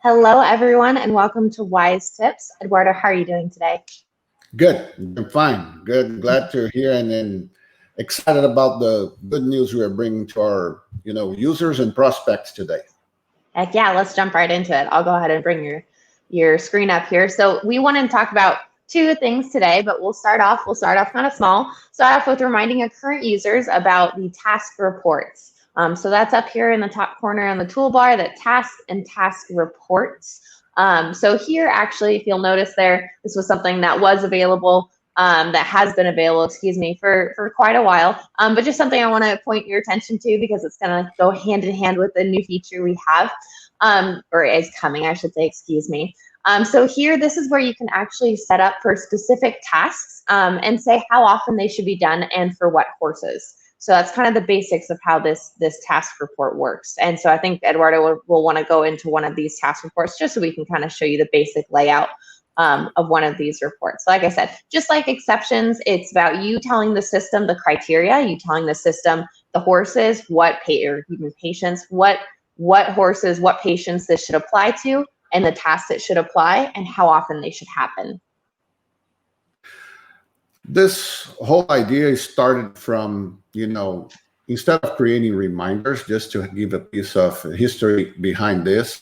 Hello, everyone, and welcome to Wise Tips. Eduardo, how are you doing today? Good. I'm fine. Good. Glad to hear and then excited about the good news we are bringing to our, users and prospects today. Heck yeah, let's jump right into it. I'll go ahead and bring your screen up here. So we want to talk about two things today, but we'll start off kind of small. Start off with reminding your current users about the task reports. So that's up here in the top corner on the toolbar, that tasks and task reports. So here, actually, if you'll notice there, this was something that was available, that has been available, for quite a while. But just something I want to point your attention to because it's going to go hand in hand with the new feature we have, or is coming, I should say, excuse me. So here, this is where you can actually set up for specific tasks and say how often they should be done and for what horses. So that's kind of the basics of how this task report works. And so I think Eduardo will want to go into one of these task reports just so we can kind of show you the basic layout of one of these reports. So like I said, just like exceptions, it's about you telling the system the criteria, you telling the system the horses, or even patients, what horses, what patients this should apply to, and the tasks that should apply, and how often they should happen. This whole idea started from, instead of creating reminders, just to give a piece of history behind this,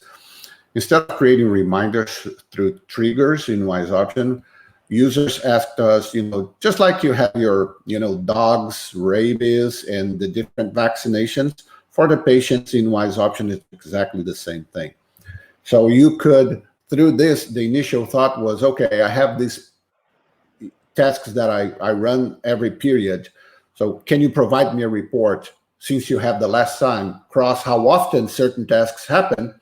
instead of creating reminders through triggers in Wise Option, users asked us, just like you have your, dogs, rabies, and the different vaccinations, for the patients in Wise Option, it's exactly the same thing. So you could, through this, the initial thought was, okay, I have these tasks that I run every period. So can you provide me a report, since you have the last time, cross how often certain tasks happen,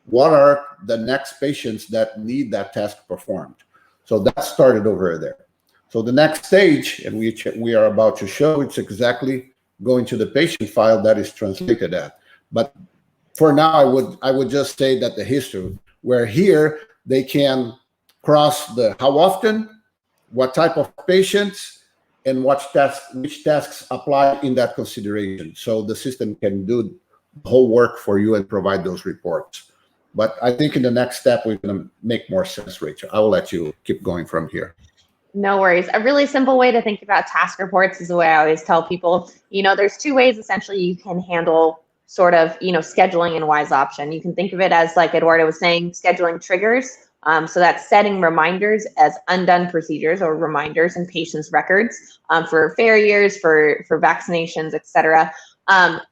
what are the next patients that need that task performed? So that started over there. So the next stage, and we are about to show, it's exactly going to the patient file that is translated at. But for now, I would just say that the history, where here they can cross the how often, what type of patients, and which tasks apply in that consideration. So the system can do the whole work for you and provide those reports. But I think in the next step, we're going to make more sense, Rachel. I will let you keep going from here. No worries. A really simple way to think about task reports is the way I always tell people, there's two ways essentially you can handle sort of, scheduling in Wise Option. You can think of it as, like Eduardo was saying, scheduling triggers. So that's setting reminders as undone procedures or reminders in patients' records for farriers, for vaccinations, etc.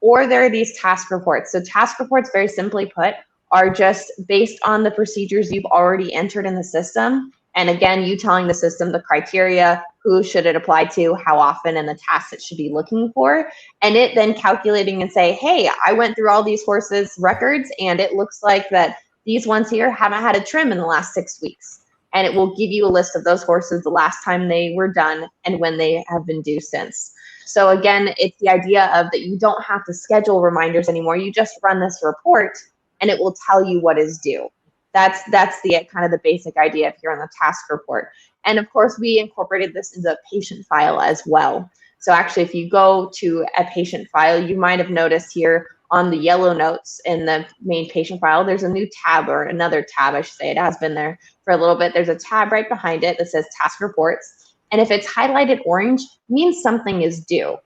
Or there are these task reports. So task reports, very simply put, are just based on the procedures you've already entered in the system. And again, you telling the system the criteria, who should it apply to, how often, and the tasks it should be looking for. And it then calculating and say, hey, I went through all these horses' records and it looks like that these ones here haven't had a trim in the last 6 weeks. And it will give you a list of those horses the last time they were done and when they have been due since. So again, it's the idea of that you don't have to schedule reminders anymore. You just run this report and it will tell you what is due. That's the kind of the basic idea here on the task report. And of course, we incorporated this into a patient file as well. So actually, if you go to a patient file, you might have noticed here on the yellow notes in the main patient file, there's a new tab, or another tab, I should say. It has been there for a little bit. There's a tab right behind it that says task reports. And if it's highlighted orange, it means something is due.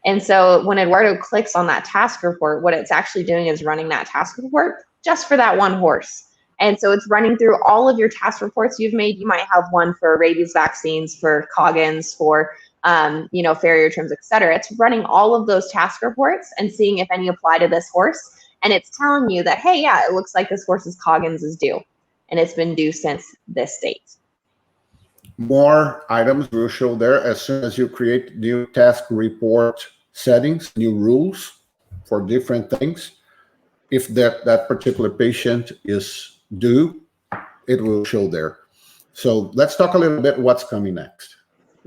And so when Eduardo clicks on that task report, what it's actually doing is running that task report just for that one horse. And so it's running through all of your task reports you've made. You might have one for rabies vaccines, for Coggins, for farrier trims, etc. It's running all of those task reports and seeing if any apply to this horse. And it's telling you that, hey, yeah, it looks like this horse's Coggins is due. And it's been due since this date. More items will show there as soon as you create new task report settings, new rules for different things. If that particular patient is due, it will show there. So let's talk a little bit what's coming next.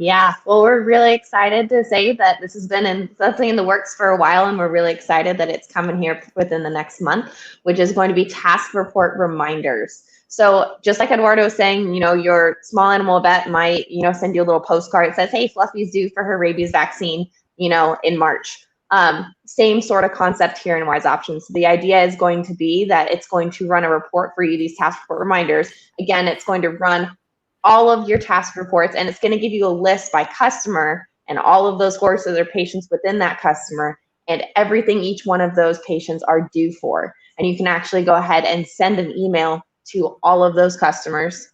Yeah, well, we're really excited to say that this has been something in the works for a while, and we're really excited that it's coming here within the next month, which is going to be task report reminders. So just like Eduardo was saying, your small animal vet might, send you a little postcard that says, hey, Fluffy's due for her rabies vaccine, in March. Same sort of concept here in Wise Options. So the idea is going to be that it's going to run a report for you, these task report reminders. Again, it's going to run all of your task reports, and it's going to give you a list by customer and all of those horses or patients within that customer and everything each one of those patients are due for. And you can actually go ahead and send an email to all of those customers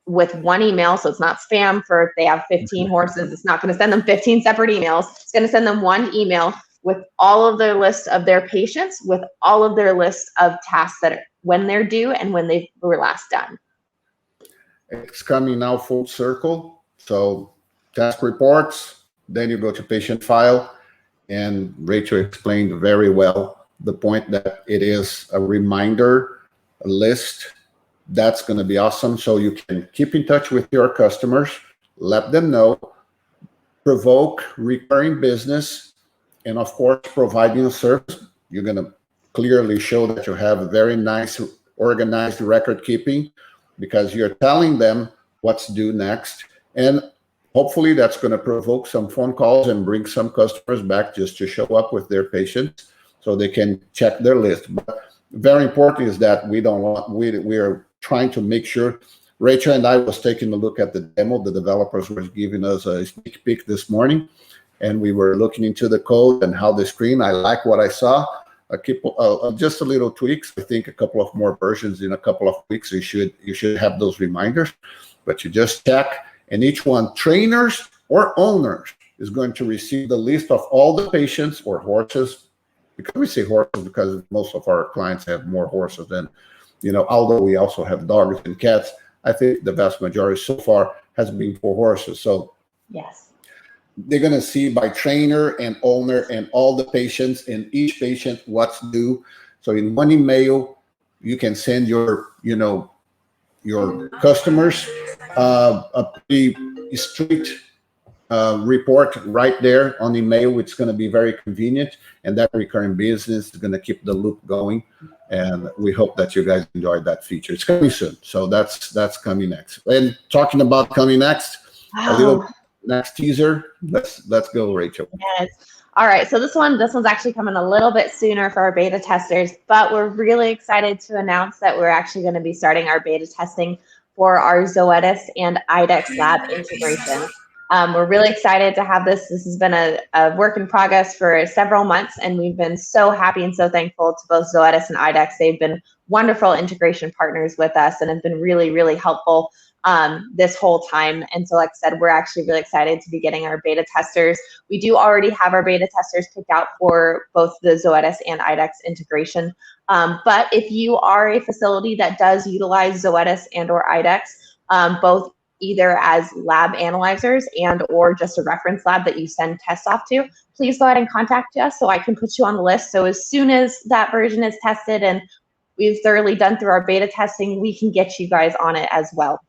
with one email. So it's not spam for if they have 15 horses. It's not going to send them 15 separate emails. It's going to send them one email with all of their list of their patients, with all of their list of tasks that are when they're due and when they were last done. It's coming now full circle. So task reports, then you go to patient file, and Rachel explained very well the point that it is a reminder, a list. That's going to be awesome. So you can keep in touch with your customers, let them know, provoke recurring business, and of course, providing a service. You're going to clearly show that you have very nice, organized record keeping because you're telling them what's due next. And hopefully that's going to provoke some phone calls and bring some customers back just to show up with their patients so they can check their list. But very important is that we are trying to make sure. Rachel and I was taking a look at the demo. The developers were giving us a sneak peek this morning, and we were looking into the code and how the screen. I like what I saw. Just a little tweaks. I think a couple of more versions in a couple of weeks. You should have those reminders, but you just check, and each one, trainers or owners, is going to receive the list of all the patients or horses. Because we say horses because most of our clients have more horses than, although we also have dogs and cats. I think the vast majority so far has been for horses. So yes, they're going to see by trainer and owner and all the patients and each patient what's due. So in one email, you can send your customers a pretty straight report right there on email. It's going to be very convenient, and that recurring business is going to keep the loop going. And we hope that you guys enjoyed that feature. It's coming soon, so that's coming next. And talking about coming next, a little next teaser. Let's go, Rachel. Yes. All right. So this one's actually coming a little bit sooner for our beta testers, but we're really excited to announce that we're actually going to be starting our beta testing for our Zoetis and IDEXX lab integration. We're really excited to have this. This has been a work in progress for several months, and we've been so happy and so thankful to both Zoetis and IDEXX. They've been wonderful integration partners with us and have been really, really helpful this whole time. And so, like I said, we're actually really excited to be getting our beta testers. We do already have our beta testers picked out for both the Zoetis and IDEXX integration. But if you are a facility that does utilize Zoetis and or IDEXX, both either as lab analyzers and or just a reference lab that you send tests off to, please go ahead and contact us so I can put you on the list. So as soon as that version is tested and we've thoroughly done through our beta testing, we can get you guys on it as well.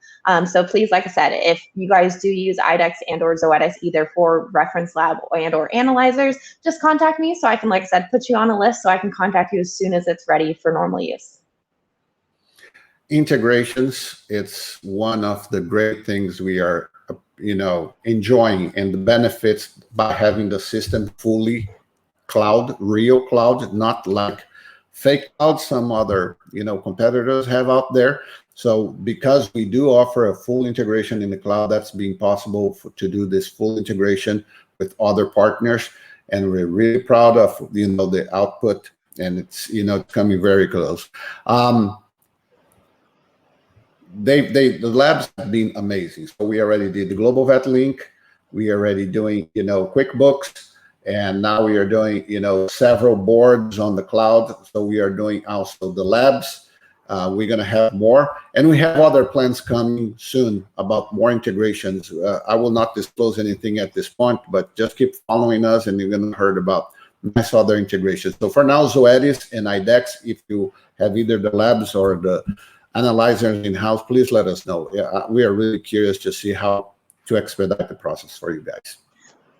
So please, like I said, if you guys do use IDEXX and or Zoetis either for reference lab and or analyzers, just contact me so I can, like I said, put you on a list so I can contact you as soon as it's ready for normal use. Integrations, it's one of the great things we are, enjoying, and the benefits by having the system fully cloud, real cloud, not like fake cloud some other, competitors have out there. So because we do offer a full integration in the cloud, that's being possible to do this full integration with other partners. And we're really proud of, the output, and it's, it's coming very close. The labs have been amazing. So we already did the Global Vet Link. We are already doing, QuickBooks, and now we are doing, several boards on the cloud. So we are doing also the labs. We're going to have more, and we have other plans coming soon about more integrations. I will not disclose anything at this point, but just keep following us, and you're going to hear about nice other integrations. So for now, Zoetis and IDEXX, if you have either the labs or the analyzers in-house, please let us know. Yeah, we are really curious to see how to expedite the process for you guys.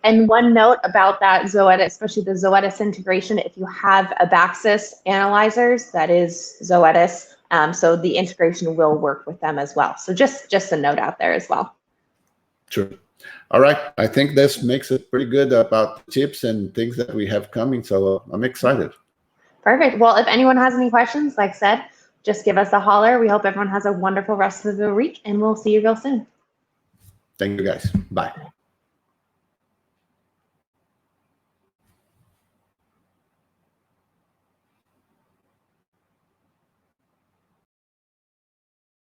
And one note about that Zoetis, especially the Zoetis integration, if you have Abaxis analyzers, that is Zoetis, so the integration will work with them as well. So just a note out there as well. Sure. All right. I think this makes it pretty good about tips and things that we have coming. So I'm excited. Perfect. Well, if anyone has any questions, like I said, just give us a holler. We hope everyone has a wonderful rest of the week, and we'll see you real soon. Thank you, guys. Bye.